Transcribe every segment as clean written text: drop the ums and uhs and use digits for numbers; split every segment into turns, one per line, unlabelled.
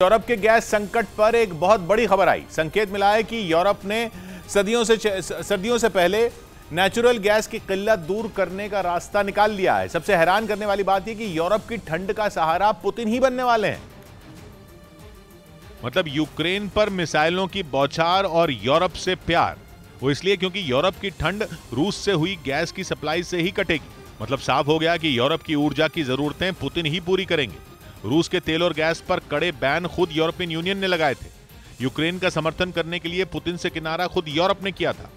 Europe के gas संकट पर एक बहुत बड़ी खबर आई। संकेत मिला है कि यूरोप ने सर्दियों से पहले नेचुरल गैस की किल्लत दूर करने का रास्ता निकाल लिया है। सबसे हैरान करने वाली बात यह कि यूरोप की ठंड का सहारा पुतिन ही बनने वाले हैं। मतलब यूक्रेन पर मिसाइलों की बौछार और यूरोप से प्यार, वो इसलिए क्योंकि यूरोप की ठंड रूस से हुई गैस की सप्लाई से ही कटेगी। मतलब साफ हो गया कि यूरोप की ऊर्जा की जरूरतें पुतिन ही पूरी करेंगे। रूस के तेल और गैस पर कड़े बैन खुद यूरोपियन यूनियन ने लगाए थे। यूक्रेन का समर्थन करने के लिए पुतिन से किनारा खुद यूरोप ने किया था।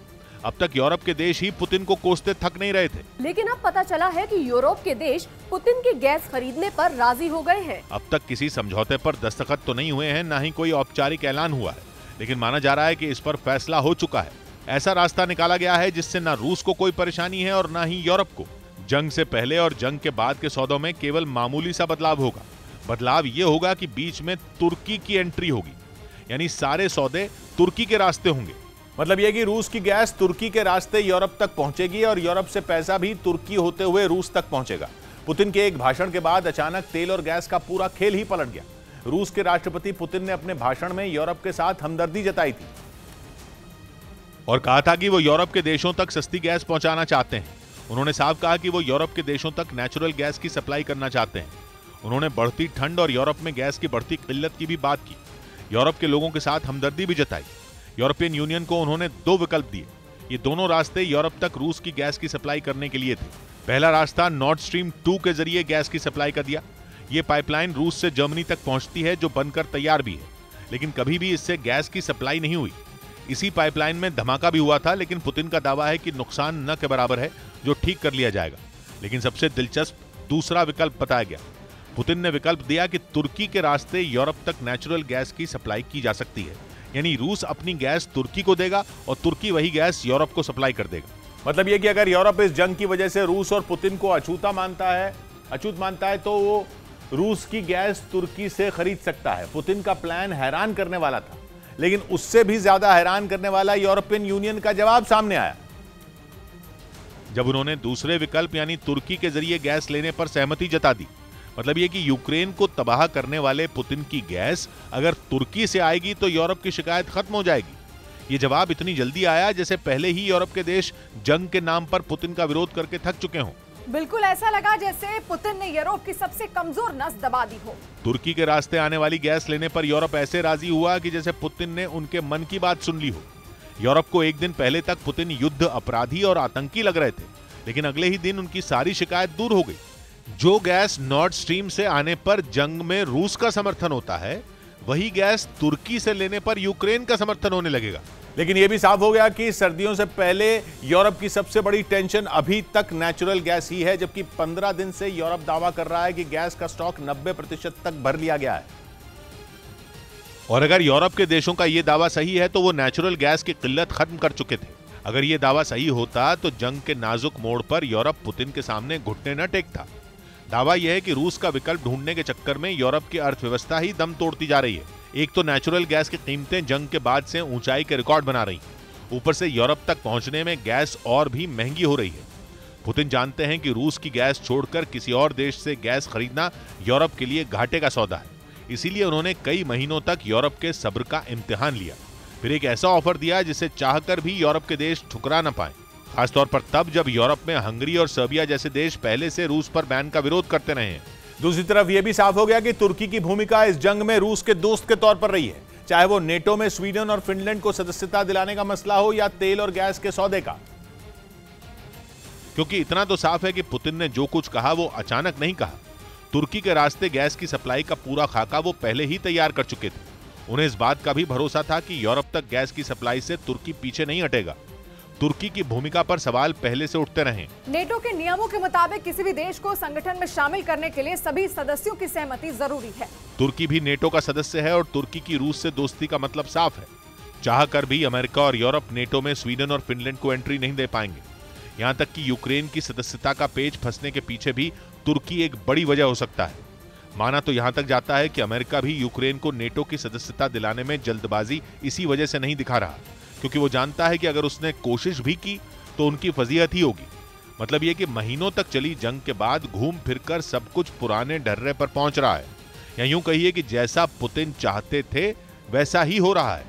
अब तक यूरोप के देश ही पुतिन को कोसते थक नहीं रहे थे,
लेकिन अब पता चला है कि यूरोप के देश पुतिन की गैस खरीदने पर राजी हो गए हैं।
अब तक किसी समझौते पर दस्तखत तो नहीं हुए हैं, ना ही कोई औपचारिक ऐलान हुआ है, लेकिन माना जा रहा है कि इस पर फैसला हो चुका है। ऐसा रास्ता निकाला गया है जिससे न रूस को कोई परेशानी है और न ही यूरोप को। जंग से पहले और जंग के बाद के सौदों में केवल मामूली सा बदलाव होगा। बदलाव यह होगा कि बीच में तुर्की की एंट्री होगी, यानी सारे सौदे तुर्की के रास्ते होंगे। मतलब यह कि रूस की गैस तुर्की के रास्ते यूरोप तक पहुंचेगी और यूरोप से पैसा भी तुर्की होते हुए रूस तक पहुंचेगा। पुतिन के एक भाषण के बाद अचानक तेल और गैस का पूरा खेल ही पलट गया। रूस के राष्ट्रपति पुतिन ने अपने भाषण में यूरोप के साथ हमदर्दी जताई थी और कहा था कि वो यूरोप के देशों तक सस्ती गैस पहुंचाना चाहते हैं। उन्होंने साफ कहा कि वो यूरोप के देशों तक नेचुरल गैस की सप्लाई करना चाहते हैं। उन्होंने बढ़ती ठंड और यूरोप में गैस की बढ़ती किल्लत की भी बात की। यूरोप के लोगों के साथ हमदर्दी भी जताई। यूरोपियन यूनियन को उन्होंने दो विकल्प दिए। ये दोनों रास्ते यूरोप तक रूस की गैस की सप्लाई करने के लिए थे। पहला रास्ता नॉर्ड स्ट्रीम 2 के जरिए गैस की सप्लाई का दिया। ये पाइपलाइन रूस से जर्मनी तक पहुंचती है, जो बनकर तैयार भी है, लेकिन कभी भी इससे गैस की सप्लाई नहीं हुई। इसी पाइपलाइन में धमाका भी हुआ था, लेकिन पुतिन का दावा है कि नुकसान न के बराबर है, जो ठीक कर लिया जाएगा। लेकिन सबसे दिलचस्प दूसरा विकल्प बताया गया। पुतिन ने विकल्प दिया कि तुर्की के रास्ते यूरोप तक नेचुरल गैस की सप्लाई की जा सकती है, यानी रूस अपनी गैस तुर्की को देगा और तुर्की वही गैस यूरोप को सप्लाई कर देगा। मतलब यह कि अगर यूरोप इस जंग की वजह से रूस और पुतिन को अछूत मानता है तो वो रूस की गैस तुर्की से खरीद सकता है। पुतिन का प्लान हैरान करने वाला था, लेकिन उससे भी ज्यादा हैरान करने वाला यूरोपियन यूनियन का जवाब सामने आया, जब उन्होंने दूसरे विकल्प यानी तुर्की के जरिए गैस लेने पर सहमति जता दी। मतलब यह कि यूक्रेन को तबाह करने वाले पुतिन की गैस अगर तुर्की से आएगी तो यूरोप की शिकायत खत्म हो जाएगी। यह जवाब इतनी जल्दी आया जैसे पहले ही यूरोप के देश जंग के नाम पर पुतिन का विरोध करके थक चुके हों।
बिल्कुल ऐसा लगा जैसे पुतिन ने यूरोप की सबसे कमजोर नस दबा दी हो।
तुर्की के रास्ते आने वाली गैस लेने पर यूरोप ऐसे राजी हुआ कि जैसे पुतिन ने उनके मन की बात सुन ली हो। यूरोप को एक दिन पहले तक पुतिन युद्ध अपराधी और आतंकी लग रहे थे, लेकिन अगले ही दिन उनकी सारी शिकायत दूर हो गई। जो गैस नॉर्ड स्ट्रीम से आने पर जंग में रूस का समर्थन होता है, वही गैस तुर्की से लेने पर यूक्रेन का समर्थन होने लगेगा। लेकिन यह भी साफ हो गया कि सर्दियों से पहले यूरोप की सबसे बड़ी टेंशन अभी तक नेचुरल गैस ही है, जबकि 15 दिन से यूरोप दावा कर रहा है कि गैस का स्टॉक 90% तक भर लिया गया है। और अगर यूरोप के देशों का यह दावा सही है तो वो नेचुरल गैस की किल्लत खत्म कर चुके थे। अगर यह दावा सही होता तो जंग के नाजुक मोड़ पर यूरोप पुतिन के सामने घुटने न टेकता। दावा यह है कि रूस का विकल्प ढूंढने के चक्कर में यूरोप की अर्थव्यवस्था ही दम तोड़ती जा रही है। एक तो नेचुरल गैस की कीमतें जंग के बाद से ऊंचाई के रिकॉर्ड बना रही, ऊपर से यूरोप तक पहुंचने में गैस और भी महंगी हो रही है। पुतिन जानते हैं कि रूस की गैस छोड़कर किसी और देश से गैस खरीदना यूरोप के लिए घाटे का सौदा है, इसीलिए उन्होंने कई महीनों तक यूरोप के सब्र का इम्तिहान लिया, फिर एक ऐसा ऑफर दिया जिसे चाहकर भी यूरोप के देश ठुकरा न पाए। खासतौर पर तब जब यूरोप में हंगरी और सर्बिया जैसे देश पहले से रूस पर बैन का विरोध करते रहे हैं। दूसरी तरफ यह भी साफ हो गया कि तुर्की की भूमिका इस जंग में रूस के दोस्त के तौर पर रही है, चाहे वो नेटो में स्वीडन और फिनलैंड को सदस्यता दिलाने का मसला हो या तेल और गैस के सौदे का। क्योंकि इतना तो साफ है कि पुतिन ने जो कुछ कहा वो अचानक नहीं कहा। तुर्की के रास्ते गैस की सप्लाई का पूरा खाका वो पहले ही तैयार कर चुके थे। उन्हें इस बात का भी भरोसा था कि यूरोप तक गैस की सप्लाई से तुर्की पीछे नहीं हटेगा। तुर्की की भूमिका पर सवाल पहले से उठते रहे।
नेटो के नियमों के मुताबिक किसी भी देश को संगठन में शामिल करने के लिए सभी सदस्यों की सहमति जरूरी है।
तुर्की भी नेटो का सदस्य है और तुर्की की रूस से दोस्ती का मतलब साफ है। चाहकर भी अमेरिका और यूरोप नेटो में स्वीडन और फिनलैंड को एंट्री नहीं दे पाएंगे। यहां तक कि यूक्रेन की सदस्यता का पेच फंसने के पीछे भी तुर्की एक बड़ी वजह हो सकता है। माना तो यहां तक जाता है कि अमेरिका भी यूक्रेन को नेटो की सदस्यता दिलाने में जल्दबाजी इसी वजह से नहीं दिखा रहा, क्योंकि वो जानता है कि अगर उसने कोशिश भी की तो उनकी फजीहत ही होगी। मतलब ये कि महीनों तक चली जंग के बाद घूम फिरकर सब कुछ पुराने ढर्रे पर पहुंच रहा है। या यूं कहिए कि जैसा पुतिन चाहते थे वैसा ही हो रहा है।